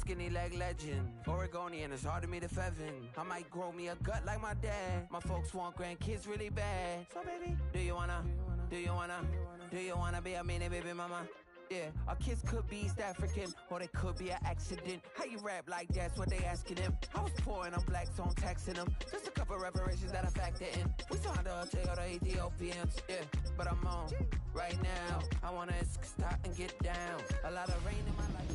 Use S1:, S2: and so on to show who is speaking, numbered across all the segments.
S1: skinny leg legend. Oregonian, it's hard to meet a Fevin. I might grow me a gut like my dad. My folks want grandkids really bad. So baby, do you wanna be a mini baby mama? Yeah, our kids could be East African, or they could be an accident. How you rap like that's what they asking him. I was poor and I'm black, so I'm taxing them. Just a couple reparations that I factor in. We saw the Toyota Ethiopians, yeah, but I'm on right now. I wanna stop and get down. A lot of rain in my life.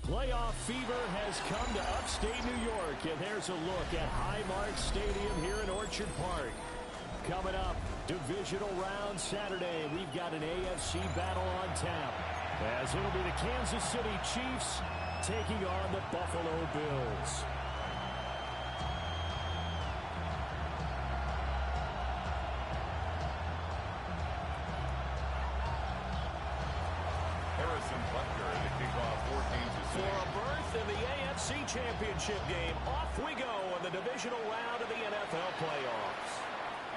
S2: Playoff fever has come to upstate New York, and there's a look at Highmark Stadium here in Orchard Park. Coming up, divisional round Saturday, we've got an AFC battle on tap, as it'll be the Kansas City Chiefs taking on the Buffalo Bills. For a berth in the AFC Championship game, off we go in the divisional round of the NFL playoffs.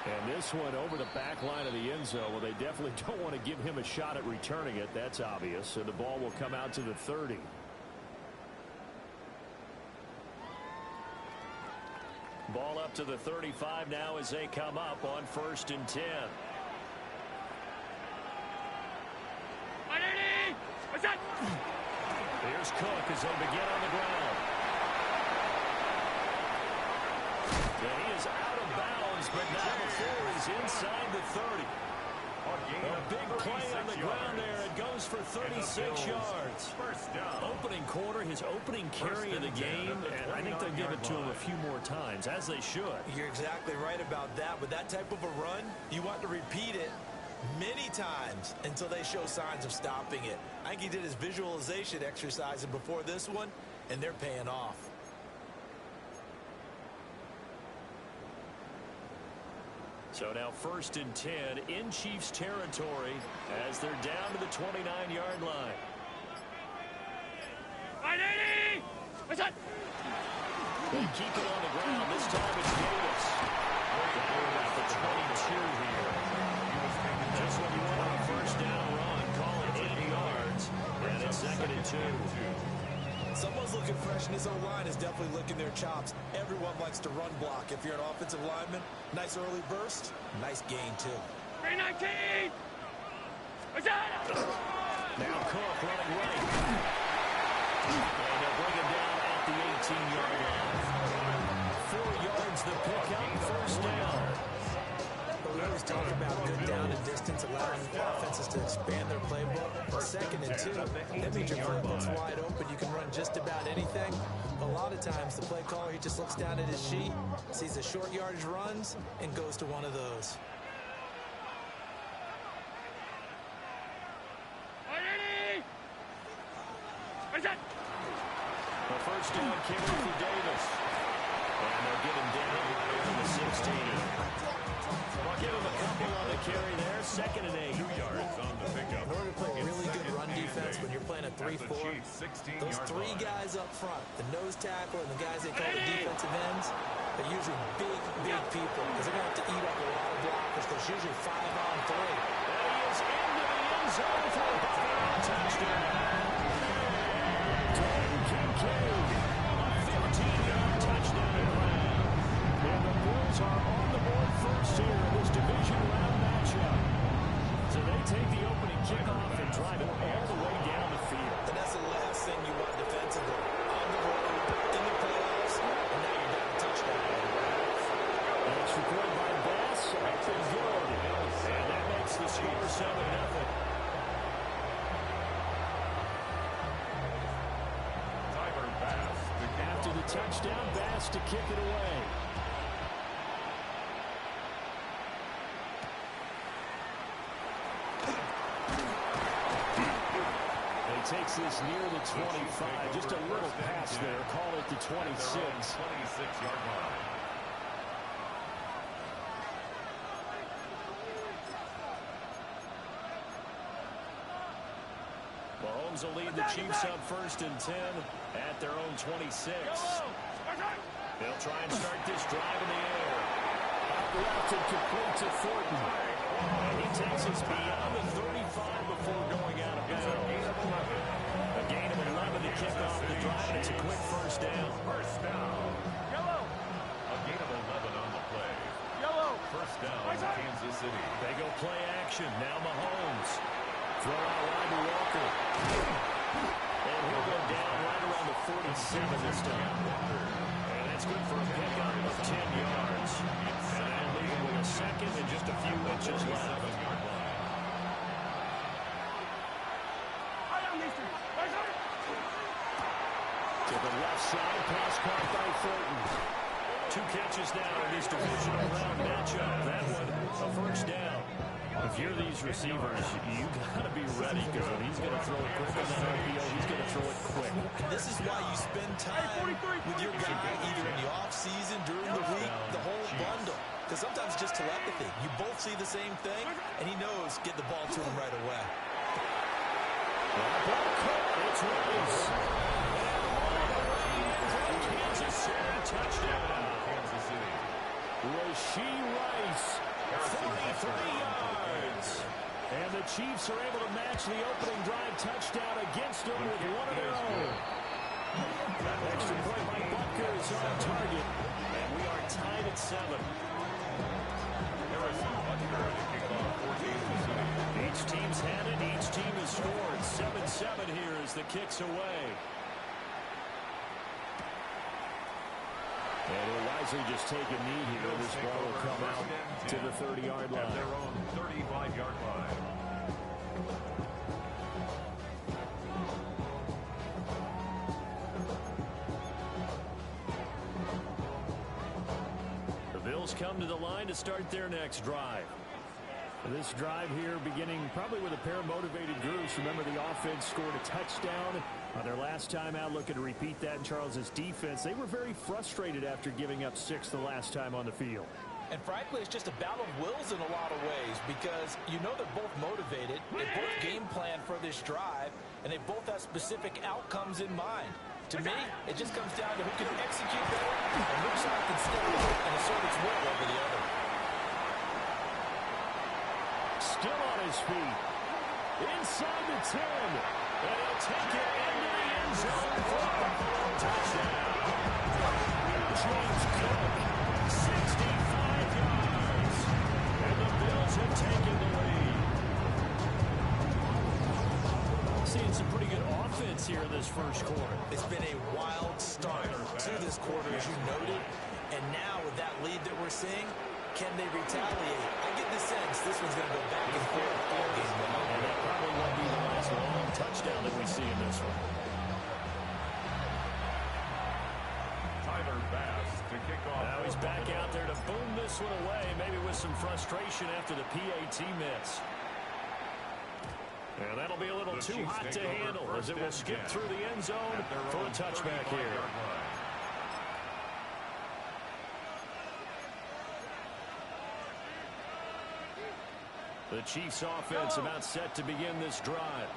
S2: And this one over the back line of the end zone. Well, they definitely don't want to give him a shot at returning it. That's obvious. So the ball will come out to the 30. Ball up to the 35 now as they come up on 1st and 10.
S3: What's that?
S2: Here's Cook as they begin on the ground. And he is out of bounds, but now before he's inside the 30. A big play on the ground there. It goes for 36 yards.
S4: First down.
S2: Opening quarter, his opening carry of the game, and I think they'll give it to him a few more times, as they should.
S5: You're exactly right about that. With that type of a run, you want to repeat it many times until they show signs of stopping it. I think he did his visualization exercise before this one, and they're paying off.
S2: So now 1st and 10 in Chiefs territory as they're down to the 29-yard line.
S3: 180! What's that?
S2: They keep it on the ground. This time it's Davis. Down at the 22 here. Just what you want on a first down run. Call it 80 yards. And it's 2nd and 2.
S5: Someone's looking fresh, and his O-line is definitely licking their chops. Everyone likes to run block. If you're an offensive lineman, nice early burst, nice gain, too.
S3: 319! What's that?
S2: Now Cook running right. And they'll bring him down at the 18-yard line. 4 yards the pickup, first down.
S5: We always talk about good down and distance, allowing offenses to expand their playbook. But 2nd and 2, that means your playbook's wide open. You can run just about anything. A lot of times, the play caller, he just looks down at his sheet, sees the short yardage runs, and goes to one of those.
S3: 180! What's that?
S2: The first down carry for Davis. And they'll get him down right around the 16. We'll give him a couple on the carry there. 2nd and 8.
S4: 2 yards on the pickup.
S5: In order to play really good run defense when you're playing a 3-4, those 3 guys up front, the nose tackle and the guys they call the defensive ends, they're usually big people because they're going to have to eat up a lot of blockers. There's usually 5 on 3.
S2: And he is into the end zone for a touchdown. Dalton Kincaid, a 15-yard touchdown grab. And the Bills are on the board first here in this division round matchup. So they take the opening kickoff and drive it all the way down the field.
S5: And that's the last thing you want defensively. On the road, in the playoffs, and now you're down a touchdown.
S2: And it's recorded by Bass. Up and good. And that makes the score 7-0.
S4: Tyler Bass.
S2: After the touchdown, Bass to kick it away. Takes this near the 25. Just a little pass there. Call it the 26.
S4: 26-yard line.
S2: Mahomes will lead the Chiefs up 1st and 10 at their own 26. They'll try and start this drive in the air. Out left and complete to Thornton. And he takes us beyond the 35 before going out of bounds. A gain of 11 to kick off the drive. It's a quick first down.
S4: First down. A gain of 11 on the play. First down, Kansas City.
S2: They go play action. Now Mahomes. Throw out wide to Walker. And he'll go down right around the 47 this time. And that's good for a pickup of 10 yards. And that'll leave him with a second and just a few inches left. To the left side, pass caught by Thornton. 2 catches now in this divisional round matchup. That one, a first down. If you're these receivers, you got to be ready, because when he's going to throw it quick on that RPO, he's going to throw it quick.
S5: This is why you spend time with your guy, either in the offseason, during the week, the whole bundle. Because sometimes it's just telepathy. You both see the same thing, and he knows get the ball to him right away.
S2: It's Rice. Kansas City touchdown.
S4: Kansas City.
S2: Rashee Rice, 43 yards. And the Chiefs are able to match the opening drive touchdown against them with one of their own. That extra point by Butker is on target. And we are tied at 7.
S4: Harrison Butker to kick off for Kansas City.
S2: Each team's had it. Each team has scored. 7-7 here as the kick's away. And he'll wisely just take a knee here. This ball will come out to the 30-yard line.
S4: At their own 35-yard line.
S2: The Bills come to the line to start their next drive. This drive here beginning probably with a pair of motivated groups. Remember, the offense scored a touchdown on their last time out, looking to repeat that in Charles's defense. They were very frustrated after giving up 6 the last time on the field.
S5: And frankly, it's just a battle of wills in a lot of ways, because you know they're both motivated, they both game plan for this drive, and they both have specific outcomes in mind. To me, it just comes down to who can execute better and which side can step up and assert its will over the other.
S2: Still on his feet. Inside the 10. And he'll take it into the end zone for a Buffalo touchdown. James Cook, 65 yards. And the Bills have taken the lead. Seeing some pretty good offense here in this first quarter.
S5: It's been a wild start to this quarter, as you noted. And now with that lead that we're seeing, can they retaliate? I get the sense this one's going to go back and forth all game long.
S2: And that probably won't be the last long touchdown that we see in this one.
S4: Tyler Bass to kick off.
S2: Now he's back out there to boom this one away, maybe with some frustration after the PAT miss. And that'll be a little too hot to handle as it will skip through the end zone for a touchback here. The Chiefs offense about set to begin this drive.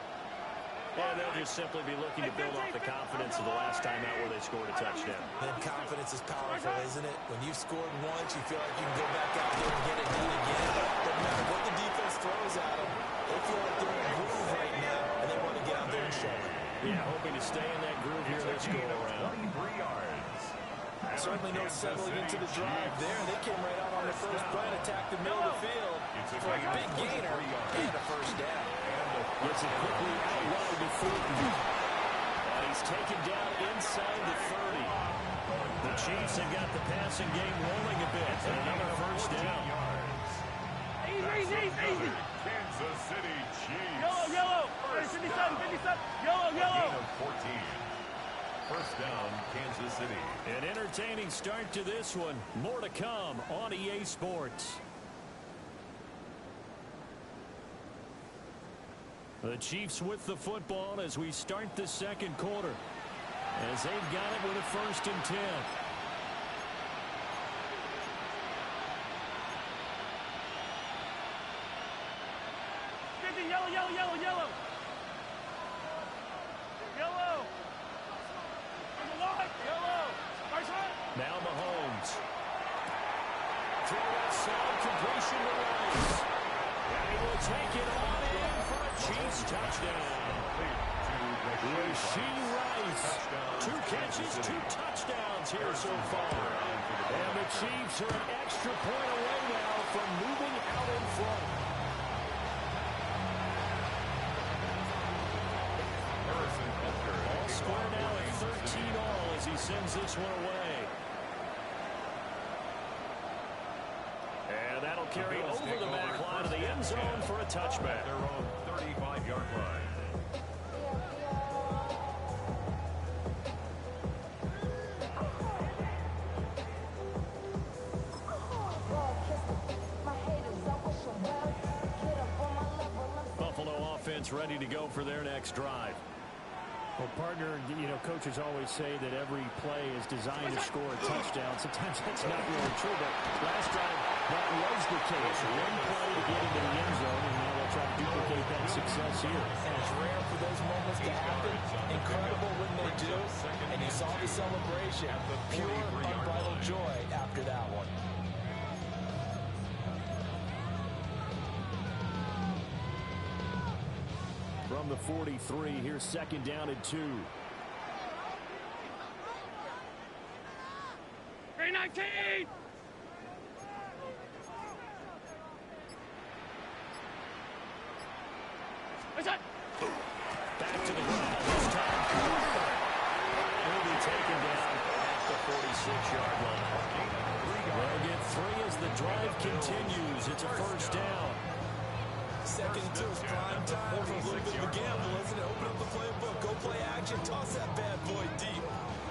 S2: And they'll just simply be looking to build off the confidence of the last time out where they scored a touchdown.
S5: And confidence is powerful, isn't it? When you've scored once, you feel like you can go back out there and get it done again. No matter what the defense throws at them, they feel like they're in a groove right now, and they want to get out there and show it.
S2: Yeah, hoping to stay in that groove here this go-around.
S4: 23 yards.
S5: Certainly no settling into the drive there. They came right out on the first play and attacked the middle of the field for a big gainer and a first down.
S2: Gets it quickly out wide to Thornton. And he's taken down inside the 30. The Chiefs have got the passing game rolling a bit. And another first down.
S3: Easy.
S4: Kansas City Chiefs.
S3: Yellow. 57. Yellow.
S4: Gain of 14. First down, Kansas City.
S2: An entertaining start to this one. More to come on EA Sports. The Chiefs with the football as we start the second quarter, as they've got it with a 1st and 10.
S3: Yellow.
S2: Now Mahomes. Throw outside, completion to Rice. And he will take it on in for a Chiefs touchdown. Rasheed Rice. 2 catches, 2 touchdowns here so far. And the Chiefs are an extra point away now from moving out in front. All square now at 13-all as he sends this one away. And that'll carry over the back line of the end zone for a touchback.
S4: Their own 35-yard line.
S2: Buffalo offense ready to go for their next drive.
S6: Well, partner, coaches always say that every play is designed to score a touchdown. Sometimes that's not really true, but last drive, that was the case. One play to get into the end zone, and now they'll try to duplicate that success here.
S5: And it's rare for those moments to happen. Incredible when they do. And you saw the celebration. Pure, unbridled joy after that one.
S2: From the 43, here's 2nd down and 2.
S3: 319! What's that?
S2: Back to the ground this time. He'll be taken down at the 46-yard line. They'll get 3 as the drive continues. It's a first down.
S5: 2nd and 2 is prime time for a little bit of a gamble, isn't it? Open up the playbook, go play action, toss that bad boy deep.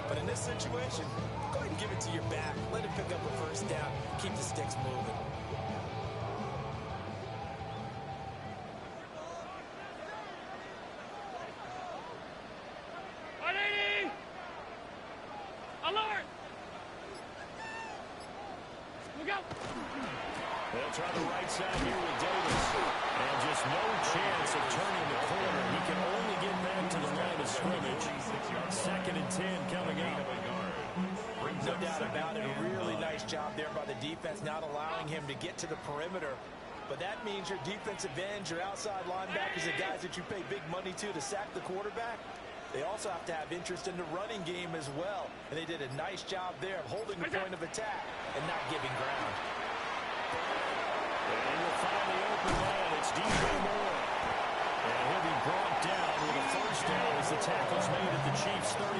S5: But in this situation, go ahead and give it to your back. Let it pick up a first down. Keep the sticks moving.
S3: Alert! Look out!
S2: They'll try the right side here with Davis. And just no chance of turning the corner. He can only get back to the line of scrimmage. 2nd and 10 coming up.
S5: No doubt about it. A really nice job there by the defense, not allowing him to get to the perimeter. But that means your defensive ends, your outside linebackers, the guys that you pay big money to sack the quarterback. They also have to have interest in the running game as well. And they did a nice job there of holding the point of attack and not giving ground.
S2: And you'll find the open man. It's DJ Moore. And he'll be brought down with a first down as the tackle's made at the Chiefs' 39.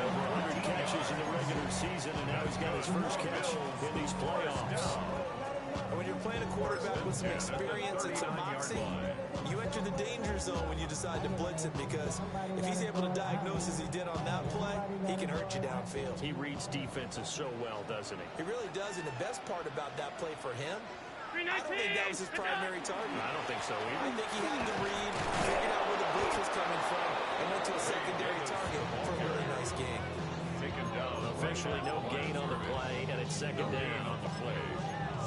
S2: Over 100 catches in the regular season, and now he's got his first catch in these playoffs.
S5: And when you're playing a quarterback with some experience and some moxie, you enter the danger zone when you decide to blitz him, because if he's able to diagnose as he did on that play, he can hurt you downfield.
S2: He reads defenses so well, doesn't he?
S5: He really does, and the best part about that play for him, I don't think that was his primary target.
S2: I don't think so either.
S5: I think he had to read, figured out where the blitz was coming from, and went to a secondary target for a really nice game.
S2: Officially no gain on the play, and it's 2nd down on the play.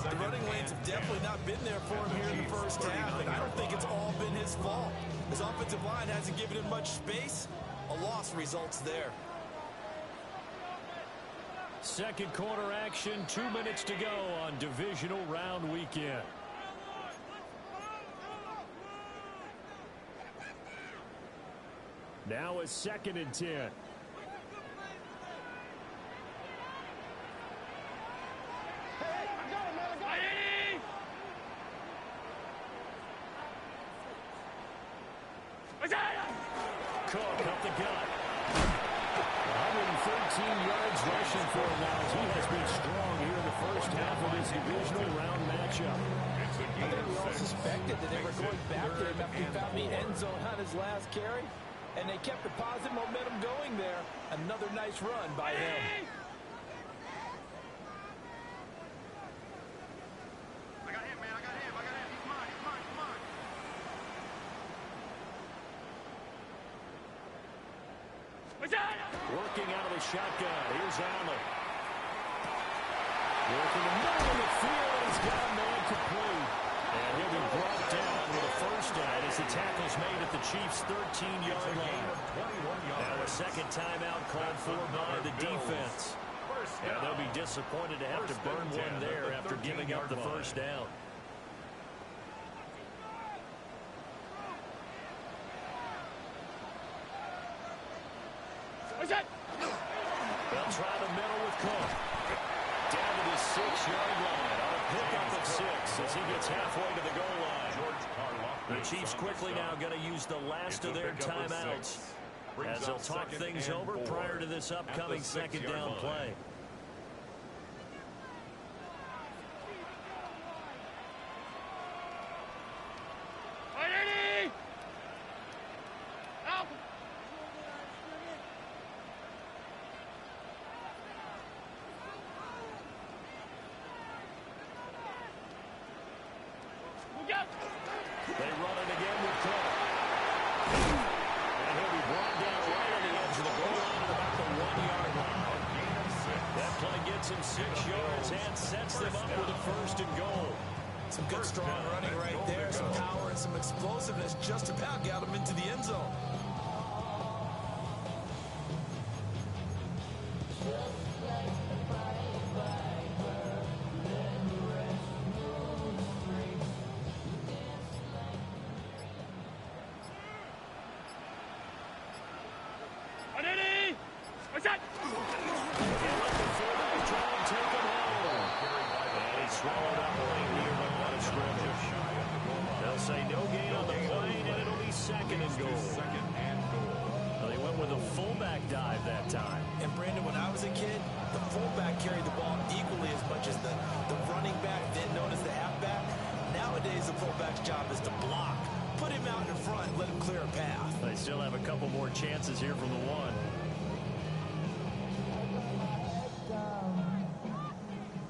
S5: The running lanes have definitely not been there for him here in the first half, and I don't think it's all been his fault. His offensive line hasn't given him much space. A loss results there.
S2: 2nd quarter action, 2 minutes to go on divisional round weekend. Now a 2nd and 10. Cook up the gut. 113 yards rushing for him now as he has been strong here in the first half of his divisional round matchup.
S5: I think we all suspected that they were going back to him after he found the end zone on his last carry, and they kept the positive momentum going there. Another nice run by him.
S2: Working out of the shotgun. Here's Allen. Working the middle of the field. He's got a man complete. And he'll be brought down with a first down as the tackle's made at the Chiefs' 13-yard line. Now a second timeout called for by the defense. And they'll be disappointed to have to burn one there after giving up the first down. They'll try the middle with Cook. Down to the 6-yard line on a pickup of 6 as he gets halfway to the goal line. The Chiefs quickly now going to use the last of their timeouts as they'll talk things over prior to this upcoming second down play. They run it again with Cook. And he'll be brought down right on the edge of the goal line at about the 1-yard line. That play gets him 6 yards and sets them up with a first and goal.
S5: Some good strong running right there. Some power and some explosiveness just about got him into the end zone.
S2: Chances here from the 1.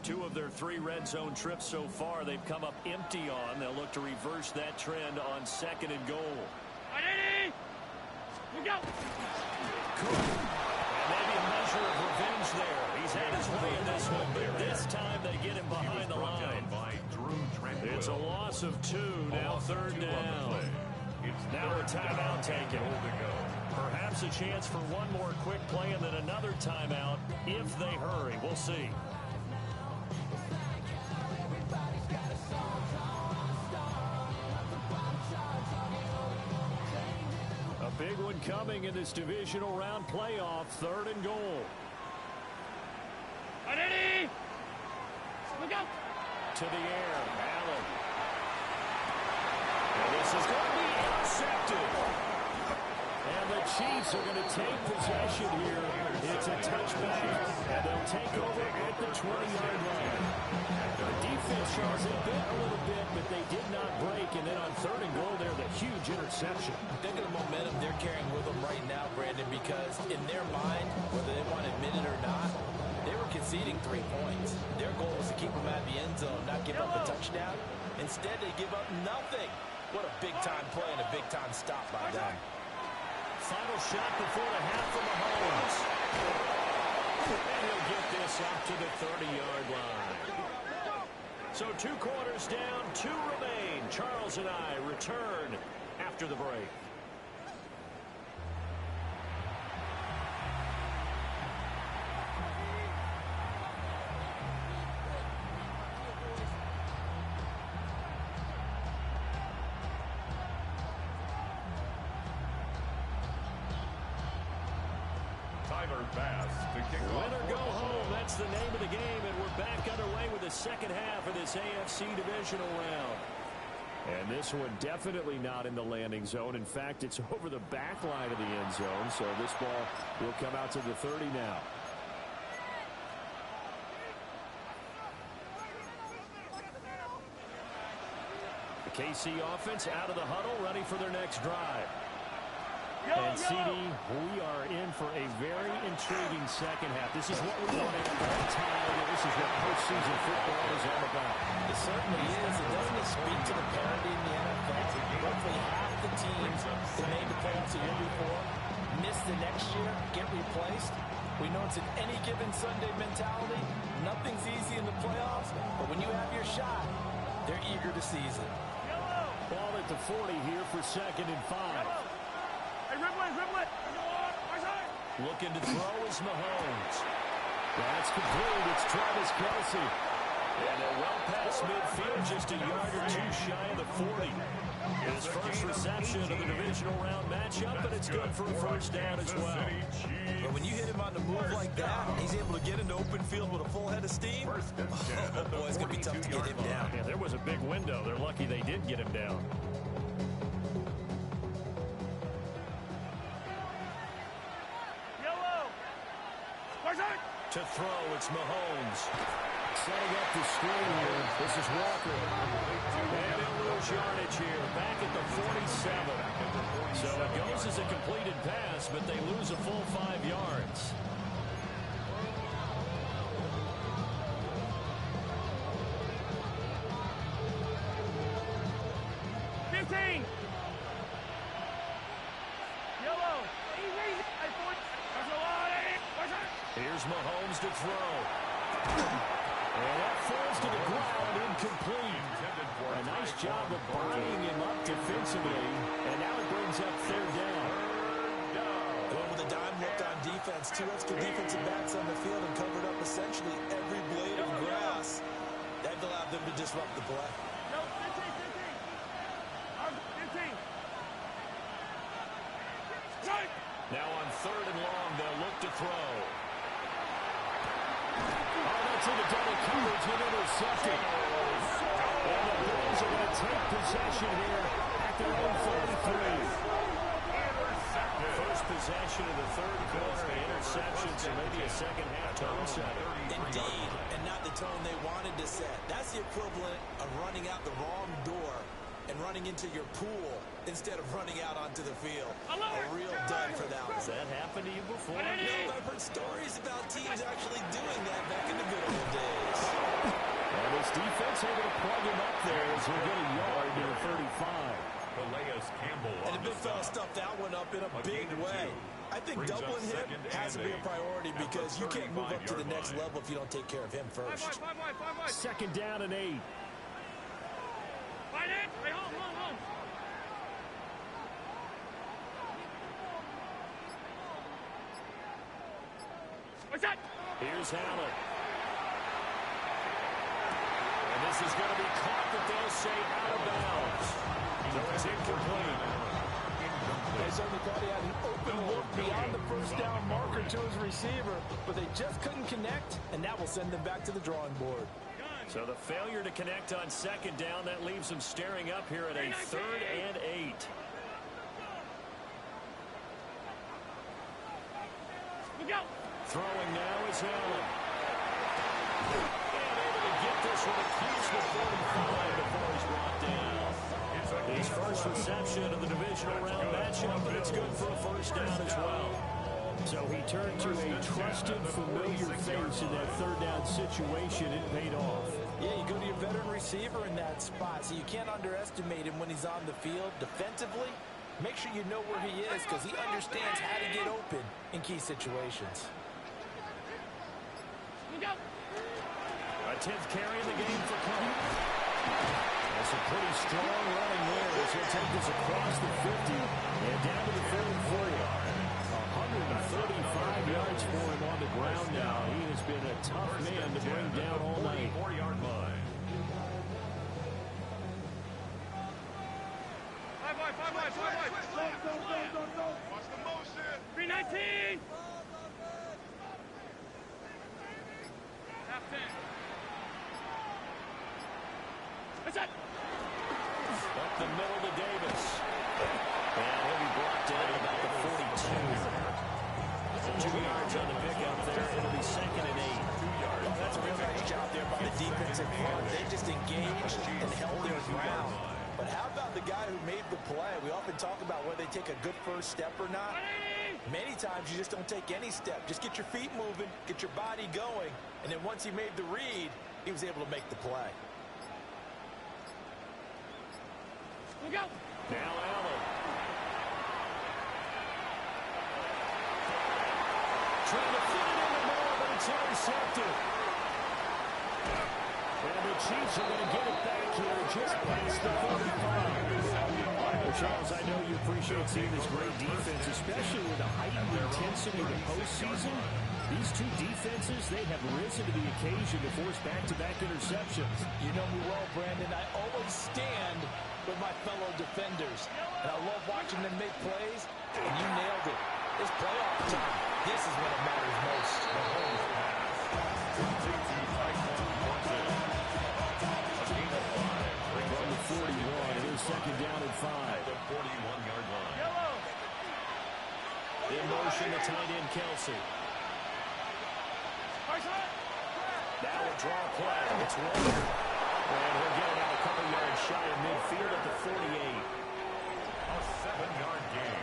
S2: 2 of their 3 red zone trips so far they've come up empty on. They'll look to reverse that trend on second and goal.
S3: We go.
S2: Cook. And maybe a measure of revenge there. He's had his way in this one, but this time they get him behind the line. It's a loss of 2, now third down. Now a timeout taken. Perhaps a chance for one more quick play and then another timeout if they hurry. We'll see. A big one coming in this divisional round playoff. Third and goal.
S3: Ready? Look out.
S2: To the air. Allen. And this is going to be intercepted. And the Chiefs are going to take possession here. It's a touchback, and they'll take over at the 20-yard line. The defense, Charles, they bit a little bit, but they did not break. And then on third and goal there, the huge interception.
S5: Think of the momentum they're carrying with them right now, Brandon, because in their mind, whether they want to admit it or not, they were conceding 3 points. Their goal was to keep them out of the end zone, not give up a touchdown. Instead, they give up nothing. What a big-time play and a big-time stop by them.
S2: Final shot before the half from Mahomes. And he'll get this up to the 30-yard line. So 2 quarters down, 2 remain. Charles and I return after the break. Win or go home, that's the name of the game, and we're back underway with the second half of this AFC divisional round. And this one definitely not in the landing zone. In fact, it's over the back line of the end zone, so this ball will come out to the 30 now. The KC offense out of the huddle, ready for their next drive. And CD, we are in for a very intriguing second half. This is what we wanted all time. This is what postseason football is all about.
S5: It certainly is. It doesn't speak to the parity in the NFL. Roughly half the teams that made the playoffs the year before miss the next year, get replaced. We know it's an any given Sunday mentality. Nothing's easy in the playoffs, but when you have your shot, they're eager to seize it.
S2: Ball at the 40 here for second and 5.
S3: Hey, dribble it.
S2: Looking to throw is Mahomes. That's complete. It's Travis Kelce. And they're well past midfield, just a yard or two shy of the 40. His first reception of the divisional round matchup, but it's good for a first down as well.
S5: But when you hit him on the move like that, he's able to get into open field with a full head of steam. Oh, boy, it's going to be tough to get him down.
S6: Yeah, there was a big window. They're lucky they did get him down.
S2: To throw, it's Mahomes. Setting up the screen here. This is Walker. And he'll lose yardage here. Back at the 47. So it goes as a completed pass, but they lose a full 5 yards. Here's Mahomes to throw. And that falls to the ground, incomplete. A nice job of buying him up defensively. And now it brings up third down.
S5: Going with a dime look on defense. 2 extra defensive backs on the field and covered up essentially every blade of grass. That allowed them to disrupt the play.
S2: Now on third and long, they'll look to throw. Oh, that's in the double coverage and intercepted. And the Bills are going to take possession here at their own 33. First possession of the third quarter, interception, so maybe a second half tone setter.
S5: Indeed, and not the tone they wanted to set. That's the equivalent of running out the wrong door and running into your pool instead of running out onto the field. A real dud for that one.
S2: Has that happened to you before?
S5: No, I've heard stories about teams actually doing that back in the good old days.
S2: And this defense able to plug him up there as he'll get a yard to the 35.
S5: And the big fella stuffed that one up in a big way. I think doubling him has to be a priority because you can't move up to the next level if you don't take care of him first.
S6: Second down and 8.
S2: Here's Allen. And this is going to be caught, but they'll say out of bounds. So it's incomplete.
S5: They certainly thought he had an open look beyond the first down marker to his receiver, but they just couldn't connect, and that will send them back to the drawing board.
S2: So the failure to connect on second down, that leaves them staring up here at a 3rd and 8. Throwing now is Allen. And able to get this one across the 45 before he's brought down. His first reception of the divisional round matchup, but it's good for a first down as well.
S6: So he turned to a trusted, familiar face in that third down situation. It paid off.
S5: Yeah, you go to your veteran receiver in that spot, so you can't underestimate him when he's on the field. Defensively, make sure you know where he is because he understands how to get open in key situations.
S2: A 10th carry in the game for Cook. That's a pretty strong running there as he'll take this across the 50 and down to the 44. 135 yards for him on the ground now. He has been a tough man to bring down all night.
S4: 4-yard line.
S3: 319. What's that?
S2: Up the middle to Davis. And he'll be brought down about the 42. 2 yards on the pickup there. It'll be 2nd and 8.
S5: Well, that's a real nice job there by the defensive front. They just engaged and held their ground. But how about the guy who made the play? We often talk about whether they take a good first step or not. Many times you just don't take any step. Just get your feet moving, get your body going, and then once he made the read, he was able to make the play.
S3: Look out.
S2: Now Allen. Trying to fit it in the middle, but it's intercepted. And the Chiefs are going to get it back here just past the 45. Well, Charles, I know you appreciate seeing this great defense, especially with the heightened intensity of the postseason. These two defenses, they have risen to the occasion to force back-to-back interceptions.
S5: You know me well, Brandon. I always stand with my fellow defenders. And I love watching them make plays. And you nailed it. It's playoff time. This is when it matters most.
S2: From the 41, it is second down and 5.
S4: The 41-yard line.
S3: Yellow.
S6: In motion, the tight end, Kelsey. Now a draw play. It's Walker. And he'll get it out a couple yards shy of midfield at the 48.
S4: A 7-yard gain.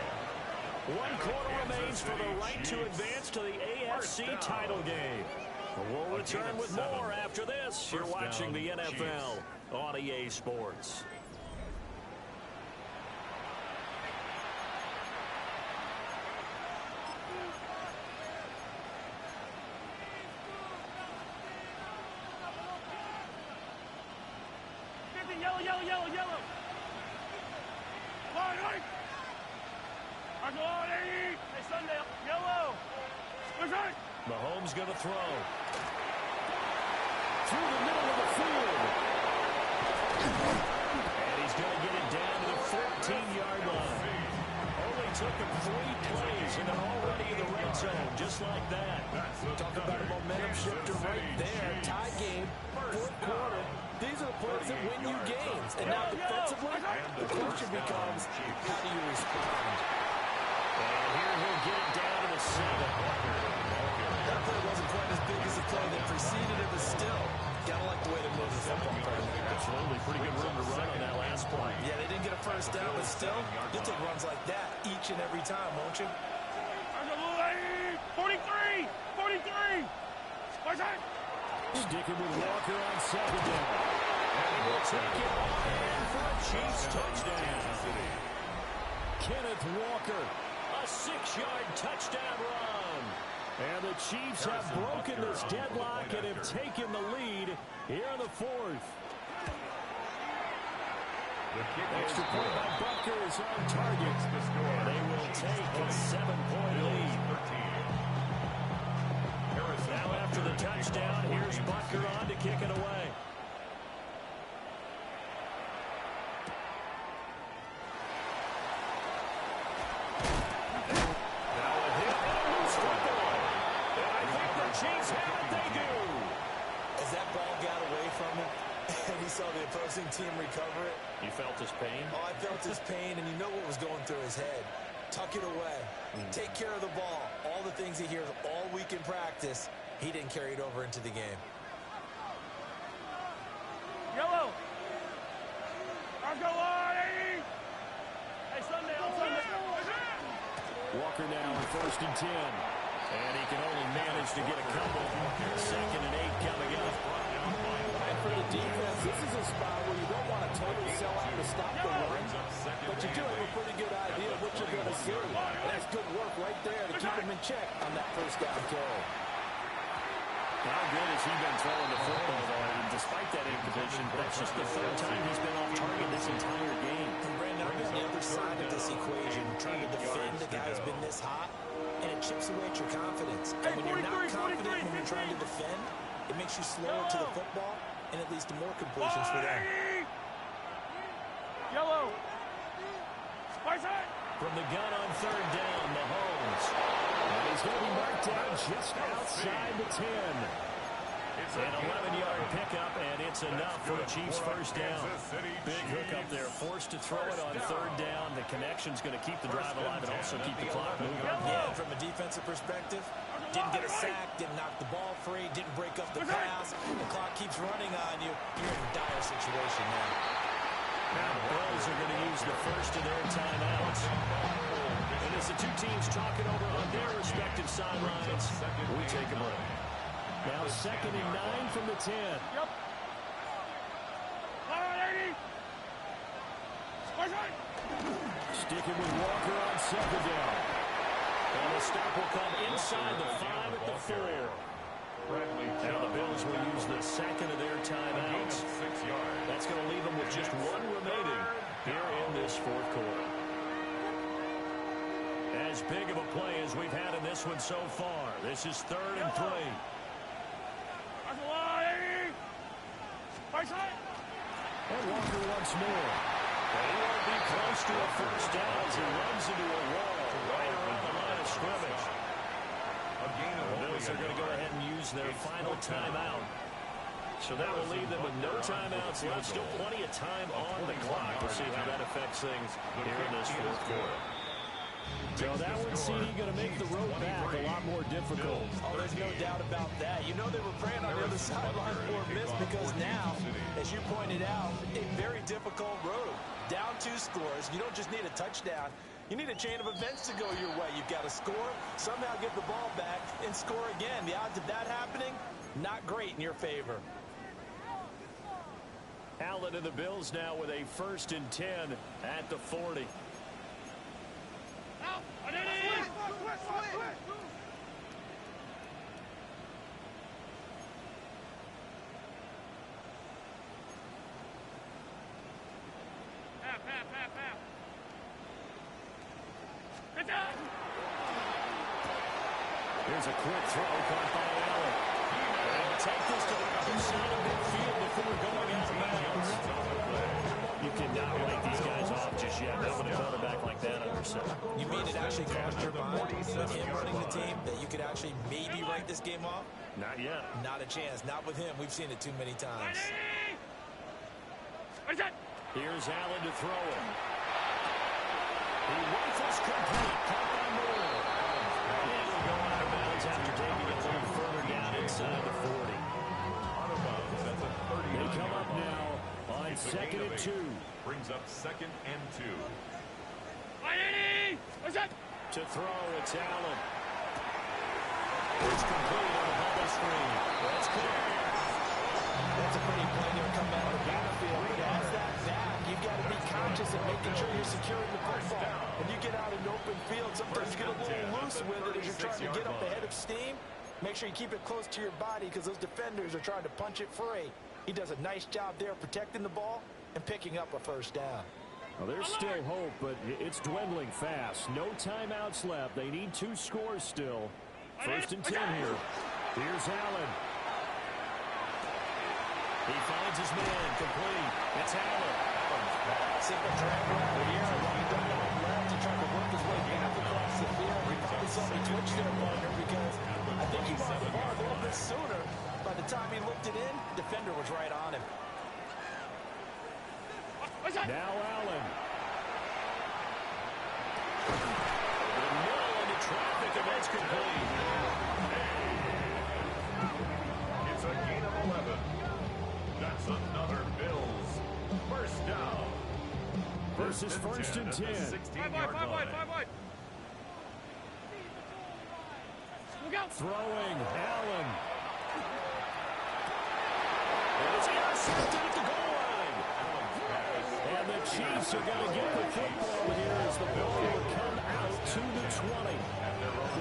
S2: One quarter remains for the right to advance to the AFC title game. We'll return with more after this. You're watching the NFL on EA Sports.
S3: Yellow, yellow, yellow, yellow. Line, right. Hey, Sunday. Yellow. Where's right?
S2: Mahomes going to throw. Through the middle of the field. And he's going to get it down to the 14-yard line. Only took him 3 plays, and they're already in the red zone, just like that.
S5: Talk about a momentum shifter right there. Tie game, fourth quarter. These are the plays that win you games. And now defensively, the question becomes, how do you respond?
S2: And here he'll get it down to the 7.
S5: That play wasn't quite as big as the play that preceded it, but still, gotta like the way they moved the football.
S2: Absolutely, pretty good room to run on that last play.
S5: Yeah, they didn't get a first down, but still, you'll take runs like that each and every time, won't you?
S3: 43! 43! Where's right?
S2: Sticking with Walker on second down. And he'll take it in for a Chiefs touchdown. Kenneth Walker, a 6-yard touchdown run. And the Chiefs have broken this deadlock and have taken the lead here in the 4th. Extra point by Butker is on target. They will take a 7-point lead. Now after the touchdown, here's Butker on to kick it away. Now a hit and a loose football. And I think the Chiefs have it. They do.
S5: As that ball got away from him, and he saw the opposing team recover it.
S6: You felt his pain?
S5: Oh, I felt his pain, and you know what was going through his head. Tuck it away. Take care of the ball. All the things he hears all week in practice, he didn't carry it over into the game.
S3: Yellow. I'll go on, Hey, Sunday, on Sunday.
S2: Walker now in 1st and 10. And he can only manage to get a couple. 2nd and 8 coming up.
S5: And for the defense, this is a spot where you don't want to totally sell out to stop the run, but you do have a pretty good idea of what you're going to see. And that's good work right there to keep him in check on that first down carry.
S2: How good has he been throwing the football, though? And despite that imposition, that's just the 3rd time he's been off target this entire game.
S5: And Brandon, I'm on the other side of this equation, trying to defend a guy who's been this hot, and it chips away at your confidence. And when you're not confident when you're trying to defend, it makes you slower to the football, and it leads to more completions for them.
S3: Yellow. Right side.
S2: From the gun on 3rd down, Mahomes. And he's going to be marked down just outside the 10. It's an 11-yard pickup, and it's enough for the Chiefs' first down. Big hook up there, forced to throw it on 3rd down. The connection's going to keep the drive alive and also keep the clock moving.
S5: Yeah, from a defensive perspective, didn't get a sack, didn't knock the ball free, didn't break up the pass. The clock keeps running on you. You're in a dire situation now.
S2: Now the Bills are going to use the first of their timeouts. And as the two teams talking over on their respective sidelines, we take a break. Now 2nd and 9 from the 10.
S3: Yep. All right, 80. Right side.
S2: Sticking with Walker on 2nd down. And the stop will come inside the 5 at the 4. Now the Bills will use the 2nd of their timeouts. That's going to leave them with just 1 remaining here in this 4th quarter. And as big of a play as we've had in this one so far. This is 3rd and 3. And Walker once more. And he won't be close to a first down as he runs into a wall right around the line of scrimmage. The Bills are going to go ahead and use their final timeout. So that will leave them with no timeouts left. Still plenty of time on the clock. We'll see how that affects things here in this fourth quarter. So that one, CD, going to make the road back a lot more difficult.
S5: Oh, there's no doubt about that. You know they were praying on the other sideline for a miss because now, as you pointed out, a very difficult road. Down 2 scores. You don't just need a touchdown. You need a chain of events to go your way. You've got to score, somehow get the ball back, and score again. The odds of that happening, not great in your favor.
S2: Allen and the Bills now with a 1st and 10 at the 40. Here's a quick throw caught by Allen. And take this to the other side of midfield before going out of bounds. You cannot write these guys off just yet. Not with a quarterback like that under center.
S5: You mean it actually crossed your mind with him running the team that you could actually maybe write this game off?
S2: Not yet.
S5: Not a chance. Not with him. We've seen it too many times.
S2: Here's Allen to throw it. He rifles complete. Caught by Moore. And will go out of bounds after taking it a little further down inside the 40. They come up now on 2nd and 2.
S4: Brings up 2nd and 2.
S2: To throw, it's Allen. It's complete on the bubble screen. That's clear.
S5: That's a pretty play there coming out of the backfield. But as that back, you've got to be conscious of making sure you're securing the football. When you get out in open field, sometimes you get a little loose with it as you're trying to get up ahead of steam. Make sure you keep it close to your body because those defenders are trying to punch it free. He does a nice job there protecting the ball and picking up a first down.
S2: Well, there's still hope, but it's dwindling fast. No timeouts left. They need 2 scores still. 1st and 10 here. Here's Allen. He finds his man, complete. It's Allen.
S5: Simple drag route here. Running down the left to try to work his way back across the field. He probably saw me twitch there, partner, because I think he wanted the ball a little bit sooner. By the time he looked it in, defender was right on him.
S2: Now Allen. The middle into traffic, and that's complete.
S4: It's a gain of 11. That's another Bills first down.
S2: This is 1st and 10.
S3: 5 wide.
S2: Throwing, Allen. And it's intercepted at the goal line. And the Chiefs are going to get the football here as the ball will come out to the 20.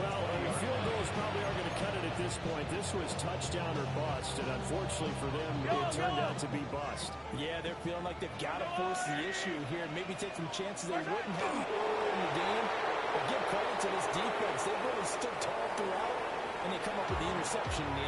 S2: Well, the field goals probably are going to cut it at this point. This was touchdown or bust, and unfortunately for them, it turned out to be bust.
S5: Yeah, they're feeling like they've got to force the issue here and maybe take some chances they wouldn't have early in the game. But give credit to this defense. They've really stood tall throughout, and they come up with the interception in the end.